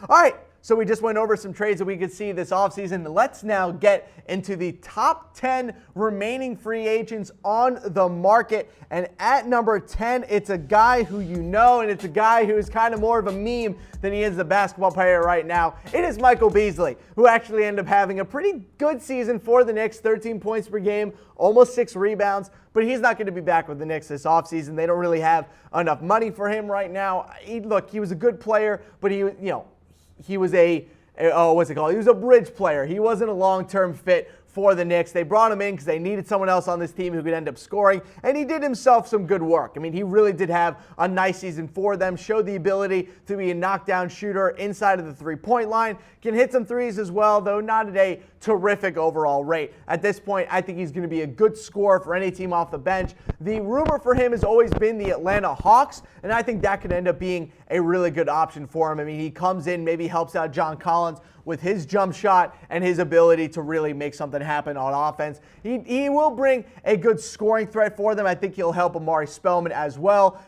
All right. So we just went over some trades that we could see this offseason. Let's now get into the top 10 remaining free agents on the market. And at number 10, it's a guy who you know, and it's a guy who is kind of more of a meme than he is a basketball player right now. It is Michael Beasley, who actually ended up having a pretty good season for the Knicks, 13 points per game, almost 6 rebounds. But he's not going to be back with the Knicks this offseason. They don't really have enough money for him right now. He was a good player, but he was he was a bridge player. He wasn't a long-term fit for the Knicks. They brought him in because they needed someone else on this team who could end up scoring, and he did himself some good work. I mean, he really did have a nice season for them, showed the ability to be a knockdown shooter inside of the three-point line, can hit some threes as well, though not at a terrific overall rate. At this point, I think he's going to be a good scorer for any team off the bench. The rumor for him has always been the Atlanta Hawks, and I think that could end up being a really good option for him. I mean, he comes in, maybe helps out John Collins with his jump shot and his ability to really make something happen on offense. He will bring a good scoring threat for them. I think he'll help Amari Spellman as well.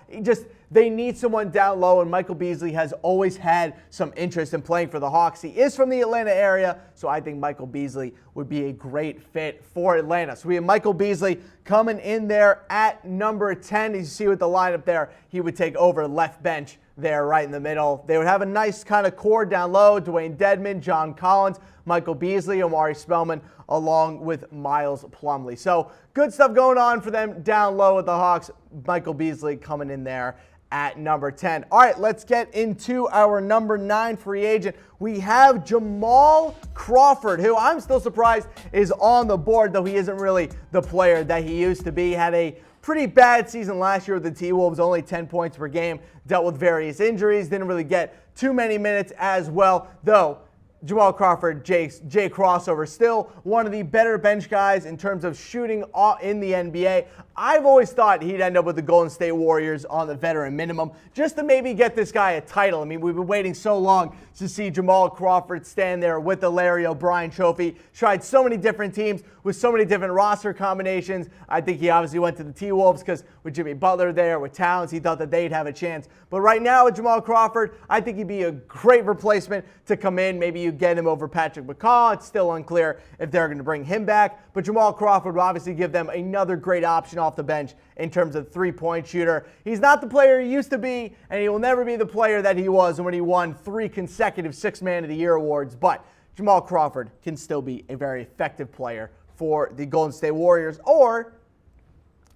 They need someone down low, and Michael Beasley has always had some interest in playing for the Hawks. He is from the Atlanta area, so I think Michael Beasley would be a great fit for Atlanta. So we have Michael Beasley coming in there at number 10. As you see with the lineup there, he would take over left bench there right in the middle. They would have a nice kind of core down low: Dwayne Dedmon, John Collins, Michael Beasley, Amari Spellman, along with Miles Plumlee. So good stuff going on for them down low with the Hawks. Michael Beasley coming in there at number 10. All right, let's get into our number 9 free agent. We have Jamal Crawford, who I'm still surprised is on the board, though he isn't really the player that he used to be. Had a pretty bad season last year with the T-Wolves, only 10 points per game, dealt with various injuries, didn't really get too many minutes as well, though Jamal Crawford, Jay Crossover, still one of the better bench guys in terms of shooting in the NBA. I've always thought he'd end up with the Golden State Warriors on the veteran minimum, just to maybe get this guy a title. I mean, we've been waiting so long to see Jamal Crawford stand there with the Larry O'Brien trophy. Tried so many different teams with so many different roster combinations. I think he obviously went to the T-Wolves because with Jimmy Butler there, with Towns, he thought that they'd have a chance. But right now with Jamal Crawford, I think he'd be a great replacement to come in. Maybe you get him over Patrick McCaw. It's still unclear if they're going to bring him back. But Jamal Crawford will obviously give them another great option off the bench in terms of three-point shooter. He's not the player he used to be, and he will never be the player that he was when he won 3 consecutive Sixth Man of the Year awards. But Jamal Crawford can still be a very effective player for the Golden State Warriors, or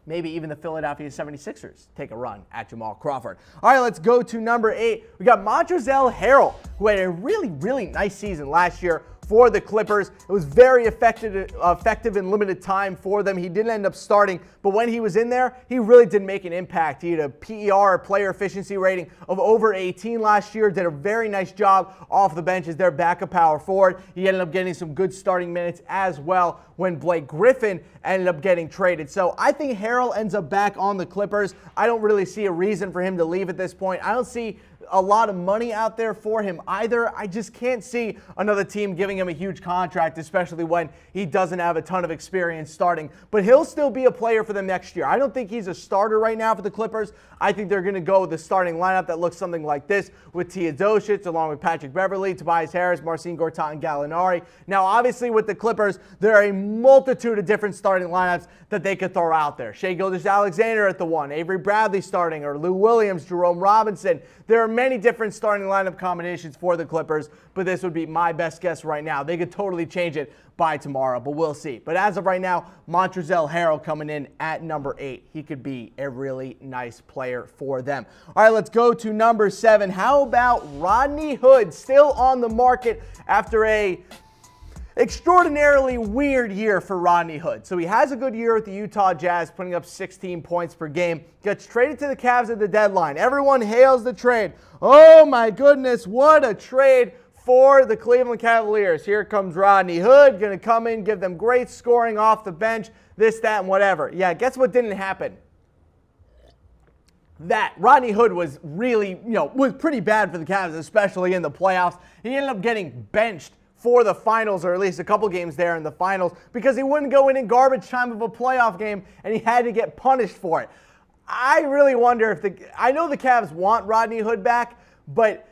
maybe even the Philadelphia 76ers take a run at Jamal Crawford. All right, let's go to number 8. We got Montrezl Harrell, who had a really, really nice season last year for the Clippers. It was very effective in limited time for them. He didn't end up starting, but when he was in there, he really did make an impact. He had a PER, player efficiency rating, of over 18 last year. Did a very nice job off the bench as their backup power forward. He ended up getting some good starting minutes as well when Blake Griffin ended up getting traded. So I think Harrell ends up back on the Clippers. I don't really see a reason for him to leave at this point. I don't see a lot of money out there for him either. I just can't see another team giving him a huge contract, especially when he doesn't have a ton of experience starting. But he'll still be a player for them next year. I don't think he's a starter right now for the Clippers. I think they're going to go with the starting lineup that looks something like this, with Teodosic along with Patrick Beverley, Tobias Harris, Marcin Gortat, and Gallinari. Now, obviously, with the Clippers, there are a multitude of different starting lineups that they could throw out there. Shai Gilgeous-Alexander at the 1, Avery Bradley starting, or Lou Williams, Jerome Robinson. There are many different starting lineup combinations for the Clippers, but this would be my best guess right now. They could totally change it by tomorrow, but we'll see. But as of right now, Montrezl Harrell coming in at number 8. He could be a really nice player for them. All right, let's go to number 7. How about Rodney Hood, still on the market after a extraordinarily weird year for Rodney Hood. So he has a good year with the Utah Jazz, putting up 16 points per game. Gets traded to the Cavs at the deadline. Everyone hails the trade. Oh my goodness, what a trade for the Cleveland Cavaliers. Here comes Rodney Hood, going to come in, give them great scoring off the bench, this, that, and whatever. Yeah, guess what didn't happen? That Rodney Hood was really, was pretty bad for the Cavs, especially in the playoffs. He ended up getting benched for the finals, or at least a couple games there in the finals, because he wouldn't go in garbage time of a playoff game, and he had to get punished for it. I really wonder if I know the Cavs want Rodney Hood back, but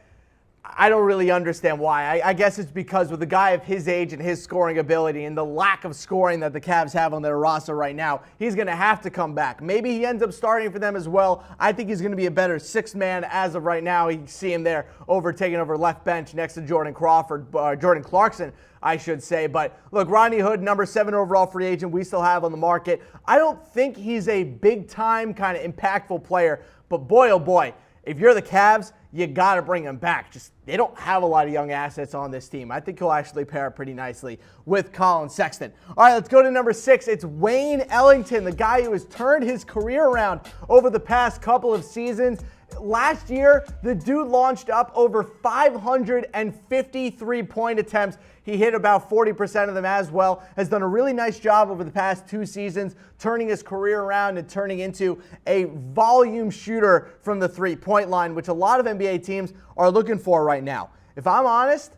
I don't really understand why. I guess it's because with a guy of his age and his scoring ability and the lack of scoring that the Cavs have on their roster right now, he's going to have to come back. Maybe he ends up starting for them as well. I think he's going to be a better sixth man as of right now. You see him there taking over left bench next to Jordan Clarkson, I should say. But look, Rodney Hood, number 7 overall free agent, we still have on the market. I don't think he's a big-time kind of impactful player, but boy, oh boy, if you're the Cavs, you got to bring him back. They don't have a lot of young assets on this team. I think he'll actually pair pretty nicely with Colin Sexton. All right, let's go to number 6. It's Wayne Ellington, the guy who has turned his career around over the past couple of seasons. Last year, the dude launched up over 553 point attempts. He hit about 40% of them as well. Has done a really nice job over the past 2 seasons, turning his career around and turning into a volume shooter from the three-point line, which a lot of NBA teams are looking for right now. If I'm honest,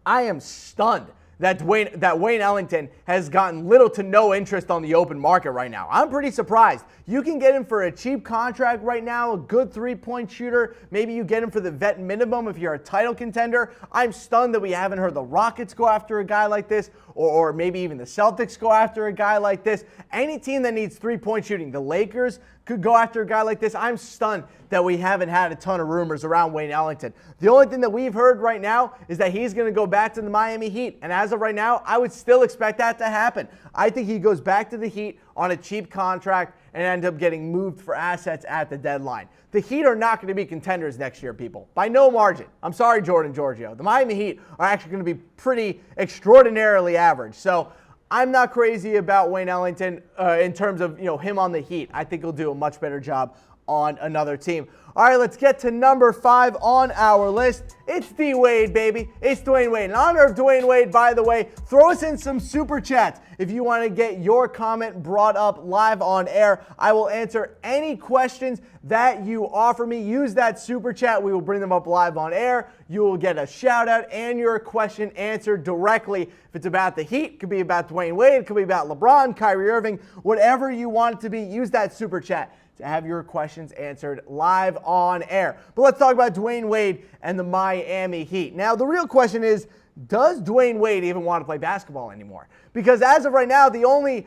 I am stunned that Wayne Ellington has gotten little to no interest on the open market right now. I'm pretty surprised. You can get him for a cheap contract right now, a good three-point shooter. Maybe you get him for the vet minimum if you're a title contender. I'm stunned that we haven't heard the Rockets go after a guy like this, or maybe even the Celtics go after a guy like this. Any team that needs three-point shooting, the Lakers could go after a guy like this. I'm stunned that we haven't had a ton of rumors around Wayne Ellington. The only thing that we've heard right now is that he's going to go back to the Miami Heat. And as of right now, I would still expect that to happen. I think he goes back to the Heat on a cheap contract and ends up getting moved for assets at the deadline. The Heat are not going to be contenders next year, people. By no margin. I'm sorry, Jordan Giorgio. The Miami Heat are actually going to be pretty extraordinarily average. So I'm not crazy about Wayne Ellington in terms of him on the Heat. I think he'll do a much better job on another team. All right, let's get to number 5 on our list. It's D-Wade, baby. It's Dwayne Wade. In honor of Dwayne Wade, by the way, throw us in some super chats. If you want to get your comment brought up live on air, I will answer any questions that you offer me. Use that super chat. We will bring them up live on air. You will get a shout out and your question answered directly. If it's about the Heat, it could be about Dwayne Wade, it could be about LeBron, Kyrie Irving, whatever you want it to be, use that super chat to have your questions answered live on air. But let's talk about Dwayne Wade and the Miami Heat. Now, the real question is, does Dwayne Wade even want to play basketball anymore? Because as of right now, the only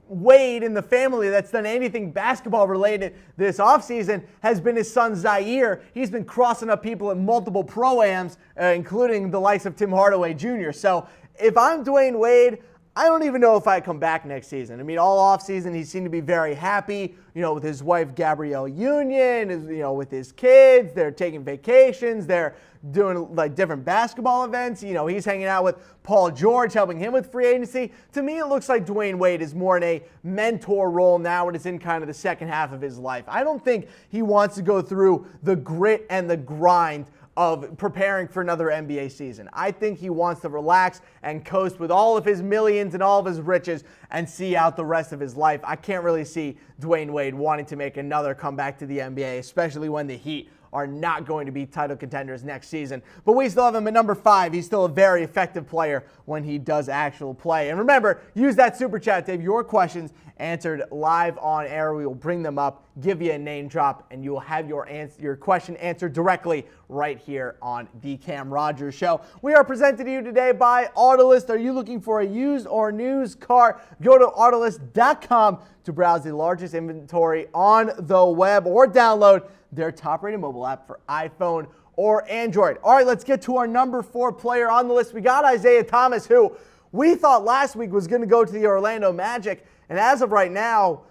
Wade in the family that's done anything basketball related this offseason has been his son Zaire. He's been crossing up people at multiple pro-ams, including the likes of Tim Hardaway Jr. So if I'm Dwayne Wade, I don't even know if I come back next season. I mean, all offseason, he seemed to be very happy, with his wife, Gabrielle Union, with his kids. They're taking vacations. They're doing different basketball events. He's hanging out with Paul George, helping him with free agency. To me, it looks like Dwayne Wade is more in a mentor role now and it's in kind of the second half of his life. I don't think he wants to go through the grit and the grind of preparing for another NBA season. I think he wants to relax and coast with all of his millions and all of his riches and see out the rest of his life. I can't really see Dwayne Wade wanting to make another comeback to the NBA, especially when the Heat are not going to be title contenders next season. But we still have him at number 5. He's still a very effective player when he does actual play. And remember, use that super chat to have your questions answered live on air. We will bring them up, give you a name drop, and you will have your question answered directly right here on the Cam Rogers Show. We are presented to you today by Autolist. Are you looking for a used or new car? Go to Autolist.com to browse the largest inventory on the web or download their top-rated mobile app for iPhone or Android. All right, let's get to our number 4 player on the list. We got Isaiah Thomas, who we thought last week was going to go to the Orlando Magic. And as of right now,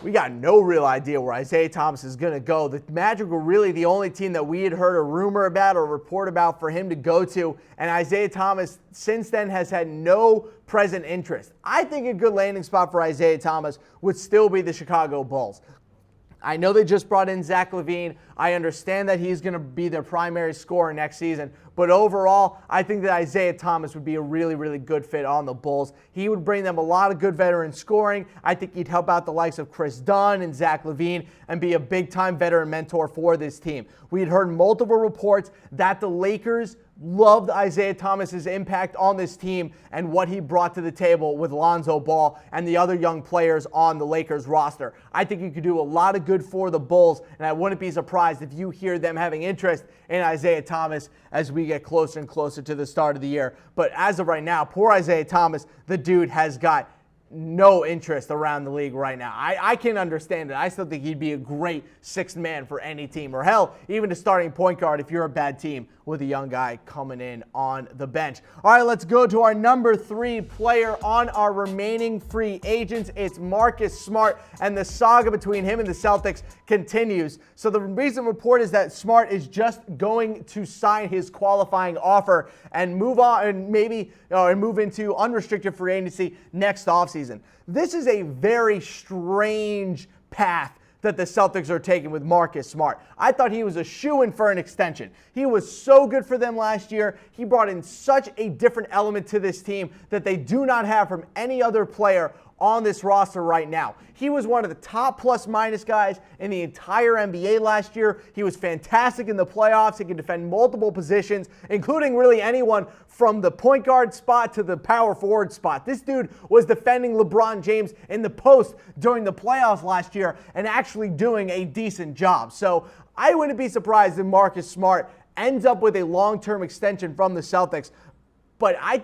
we got no real idea where Isaiah Thomas is going to go. The Magic were really the only team that we had heard a rumor about or a report about for him to go to. And Isaiah Thomas, since then, has had no present interest. I think a good landing spot for Isaiah Thomas would still be the Chicago Bulls. I know they just brought in Zach LaVine. I understand that he's going to be their primary scorer next season. But overall, I think that Isaiah Thomas would be a really, really good fit on the Bulls. He would bring them a lot of good veteran scoring. I think he'd help out the likes of Chris Dunn and Zach LaVine and be a big-time veteran mentor for this team. We had heard multiple reports that the Lakers Loved Isaiah Thomas's impact on this team and what he brought to the table with Lonzo Ball and the other young players on the Lakers roster. I think he could do a lot of good for the Bulls, and I wouldn't be surprised if you hear them having interest in Isaiah Thomas as we get closer and closer to the start of the year. But as of right now, poor Isaiah Thomas, the dude has got no interest around the league right now. I can understand it. I still think he'd be a great sixth man for any team, or hell, even a starting point guard if you're a bad team with a young guy coming in on the bench. All right, let's go to our number 3 player on our remaining free agents. It's Marcus Smart, and the saga between him and the Celtics continues. So the recent report is that Smart is just going to sign his qualifying offer and move on, and maybe move into unrestricted free agency next offseason. This is a very strange path that the Celtics are taking with Marcus Smart. I thought he was a shoo-in for an extension. He was so good for them last year. He brought in such a different element to this team that they do not have from any other player on this roster right now. He was one of the top plus-minus guys in the entire NBA last year. He was fantastic in the playoffs. He could defend multiple positions, including really anyone from the point guard spot to the power forward spot. This dude was defending LeBron James in the post during the playoffs last year and actually doing a decent job. So I wouldn't be surprised if Marcus Smart ends up with a long-term extension from the Celtics. But I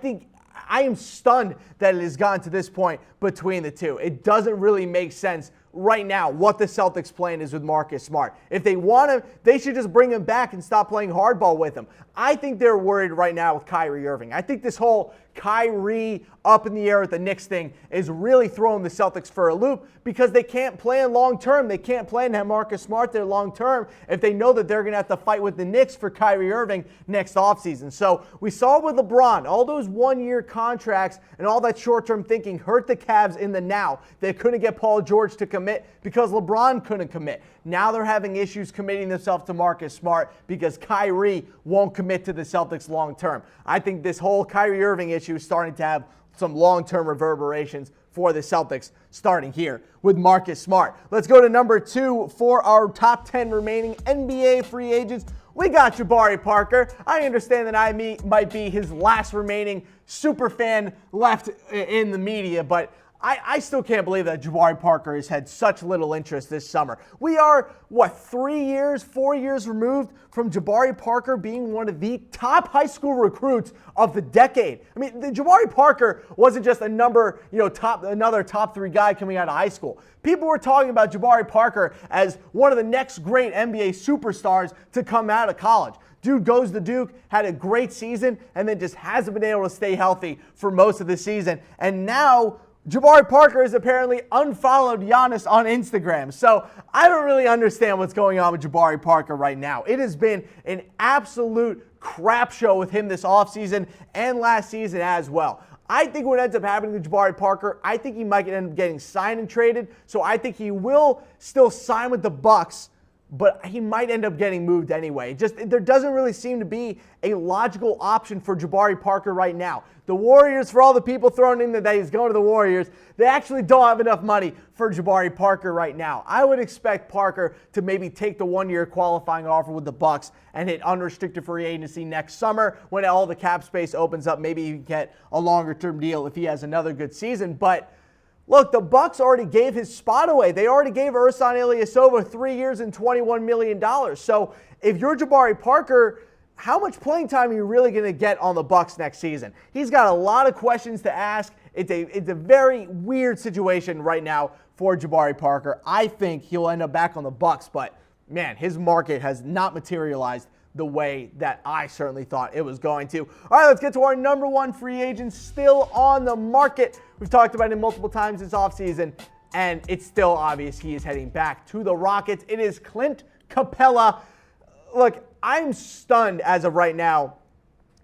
am stunned that it has gotten to this point between the two. It doesn't really make sense right now what the Celtics' plan is with Marcus Smart. If they want him, they should just bring him back and stop playing hardball with him. I think they're worried right now with Kyrie Irving. I think this whole Kyrie up in the air with the Knicks thing is really throwing the Celtics for a loop because they can't plan long term. They can't plan to have Marcus Smart there long term if they know that they're going to have to fight with the Knicks for Kyrie Irving next offseason. So we saw with LeBron, all those one-year contracts and all that short-term thinking hurt the Cavs in the now. They couldn't get Paul George to commit because LeBron couldn't commit. Now they're having issues committing themselves to Marcus Smart because Kyrie won't commit to the Celtics long term. I think this whole Kyrie Irving issue is starting to have some long-term reverberations for the Celtics starting here with Marcus Smart. Let's go to number 2 for our top 10 remaining NBA free agents. We got Jabari Parker. I understand that I might be his last remaining super fan left in the media, but I still can't believe that Jabari Parker has had such little interest this summer. We are, 4 years removed from Jabari Parker being one of the top high school recruits of the decade. I mean, Jabari Parker wasn't just another top 3 guy coming out of high school. People were talking about Jabari Parker as one of the next great NBA superstars to come out of college. Dude goes to Duke, had a great season, and then just hasn't been able to stay healthy for most of the season. And now Jabari Parker has apparently unfollowed Giannis on Instagram. So I don't really understand what's going on with Jabari Parker right now. It has been an absolute crap show with him this offseason and last season as well. I think what ends up happening to Jabari Parker, I think he might end up getting signed and traded. So I think he will still sign with the Bucks, but he might end up getting moved anyway. There doesn't really seem to be a logical option for Jabari Parker right now. The Warriors, for all the people throwing in that he's going to the Warriors, they actually don't have enough money for Jabari Parker right now. I would expect Parker to maybe take the 1-year qualifying offer with the Bucks and hit unrestricted free agency next summer when all the cap space opens up. Maybe he can get a longer-term deal if he has another good season. But look, the Bucks already gave his spot away. They already gave Ersan Ilyasova 3 years and $21 million. So if you're Jabari Parker, how much playing time are you really going to get on the Bucks next season? He's got a lot of questions to ask. It's a very weird situation right now for Jabari Parker. I think he'll end up back on the Bucks, but man, his market has not materialized the way that I certainly thought it was going to. All right, let's get to our number 1 free agent still on the market. We've talked about him multiple times this offseason, and it's still obvious he is heading back to the Rockets. It is Clint Capela. Look, I'm stunned as of right now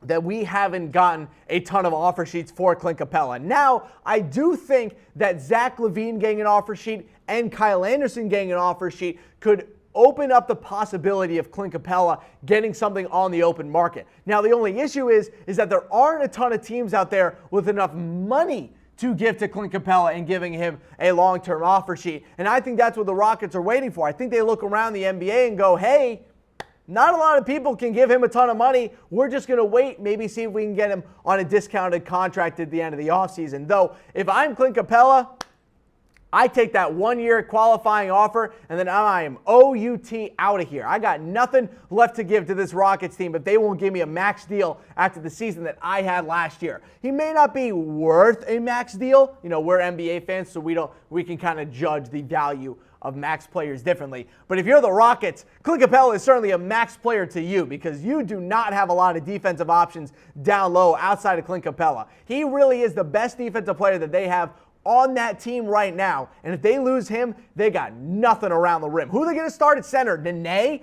that we haven't gotten a ton of offer sheets for Clint Capela. Now, I do think that Zach LaVine getting an offer sheet and Kyle Anderson getting an offer sheet could open up the possibility of Clint Capela getting something on the open market. Now, the only issue is that there aren't a ton of teams out there with enough money to give to Clint Capela and giving him a long-term offer sheet. And I think that's what the Rockets are waiting for. I think they look around the NBA and go, hey, Not a lot of people can give him a ton of money. We're just going to wait, maybe see if we can get him on a discounted contract at the end of the offseason. Though, if I'm Clint Capela, I take that 1-year qualifying offer, and then I am OUT out of here. I got nothing left to give to this Rockets team if they won't give me a max deal after the season that I had last year. He may not be worth a max deal. You know, we're NBA fans, so we can kind of judge the value of max players differently. But if you're the Rockets, Clint Capela is certainly a max player to you because you do not have a lot of defensive options down low outside of Clint Capela. He really is the best defensive player that they have on that team right now. And if they lose him, they got nothing around the rim. Who are they going to start at center? Nene?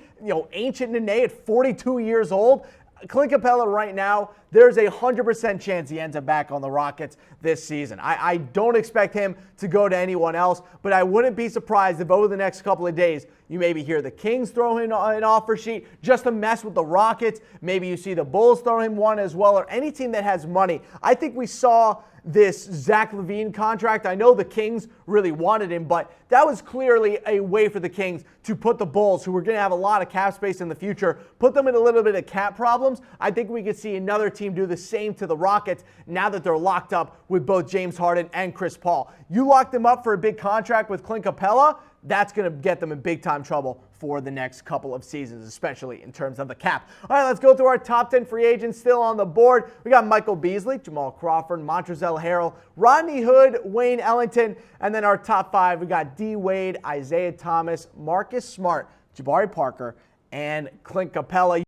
Ancient Nene at 42 years old? Clint Capela right now, there's a 100% chance he ends up back on the Rockets this season. I don't expect him to go to anyone else, but I wouldn't be surprised if over the next couple of days you maybe hear the Kings throw him an offer sheet just to mess with the Rockets. Maybe you see the Bulls throw him one as well, or any team that has money. I think we saw this Zach LaVine contract. I know the Kings really wanted him, but that was clearly a way for the Kings to put the Bulls, who were going to have a lot of cap space in the future, put them in a little bit of cap problems. I think we could see another team do the same to the Rockets now that they're locked up with both James Harden and Chris Paul. You lock them up for a big contract with Clint Capela, that's going to get them in big-time trouble for the next couple of seasons, especially in terms of the cap. All right, let's go through our top 10 free agents still on the board. We got Michael Beasley, Jamal Crawford, Montrezl Harrell, Rodney Hood, Wayne Ellington, and then our top 5, we got D. Wade, Isaiah Thomas, Marcus Smart, Jabari Parker, and Clint Capela.